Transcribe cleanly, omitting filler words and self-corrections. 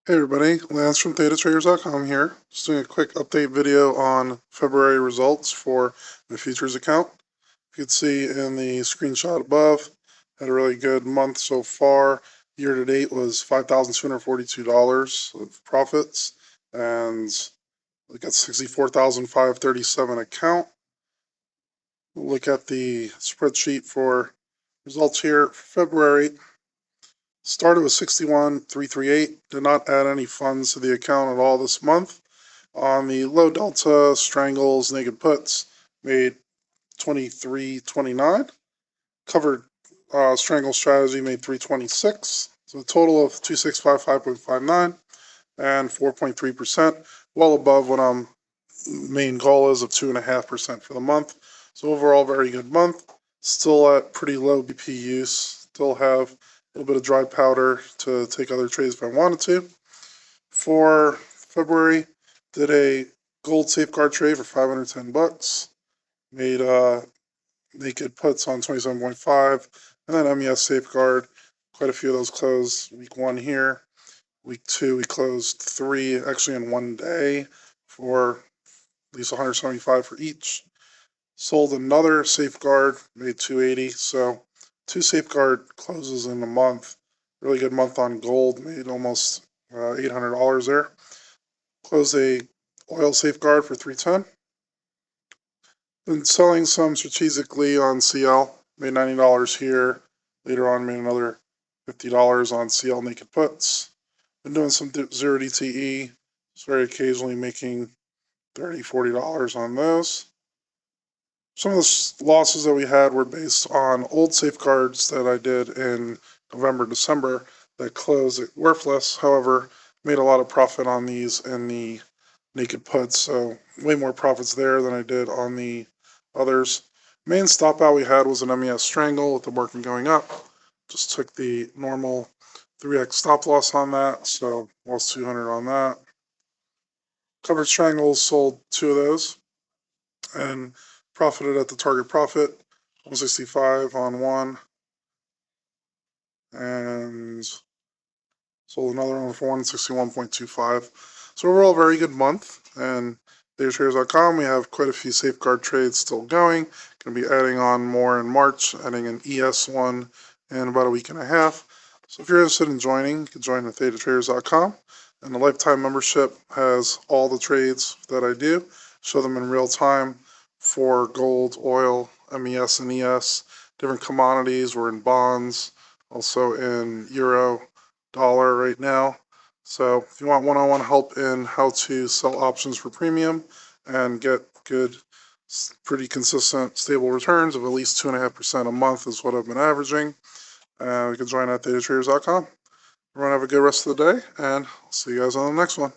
Hey everybody, Lance from ThetaTraders.com here. Just doing a quick update video on February results for my futures account. You can see in the screenshot above, had a really good month so far. Year to date was $5,242 of profits, and we got 64,537 account. We'll look at the spreadsheet for results here for February. Started with 61,338. Did not add any funds to the account at all this month. On the low delta strangles, naked puts, made 23.29. Covered strangle strategy made 326. So a total of 2655.59 and 4.3%, well above what main goal is of 2.5% for the month. So overall, very good month. Still at pretty low BP use. Still have a little bit of dry powder to take other trades if I wanted to. For February, did a gold safeguard trade for 510 bucks. Made naked puts on 27.5, and then MES safeguard. Quite a few of those closed week 1 here. Week 2, we closed 3 actually in 1 day for at least 175 for each. Sold another safeguard, made 280. So 2 safeguard closes in a month. Really good month on gold, made almost $800 there. Closed a oil safeguard for 310. Been selling some strategically on CL, made $90 here. Later on, made another $50 on CL naked puts. Been doing some 0 DTE, just very occasionally making $30, $40 on those. Some of the losses that we had were based on old safeguards that I did in November, December that closed at worthless. However, made a lot of profit on these in the naked puts, so way more profits there than I did on the others. Main stop out we had was an MES strangle with the market going up. Just took the normal 3x stop loss on that, so lost 200 on that. Covered strangles, sold 2 of those and profited at the target profit, 165 on one, and sold another one for 161.25. So overall, very good month. And DayTraders.com, we have quite a few safeguard trades still going. Going to be adding on more in March, adding an ES one in about a week and a half. So if you're interested in joining, you can join at ThetaTraders.com. And the lifetime membership has all the trades that I do, show them in real time for gold, oil, MES, and ES, different commodities. We're in bonds, also in euro, dollar right now. So if you want one-on-one help in how to sell options for premium and get good, pretty consistent, stable returns of at least 2.5% a month is what I've been averaging, you can join at thedatraders.com. Everyone have a good rest of the day, and I'll see you guys on the next one.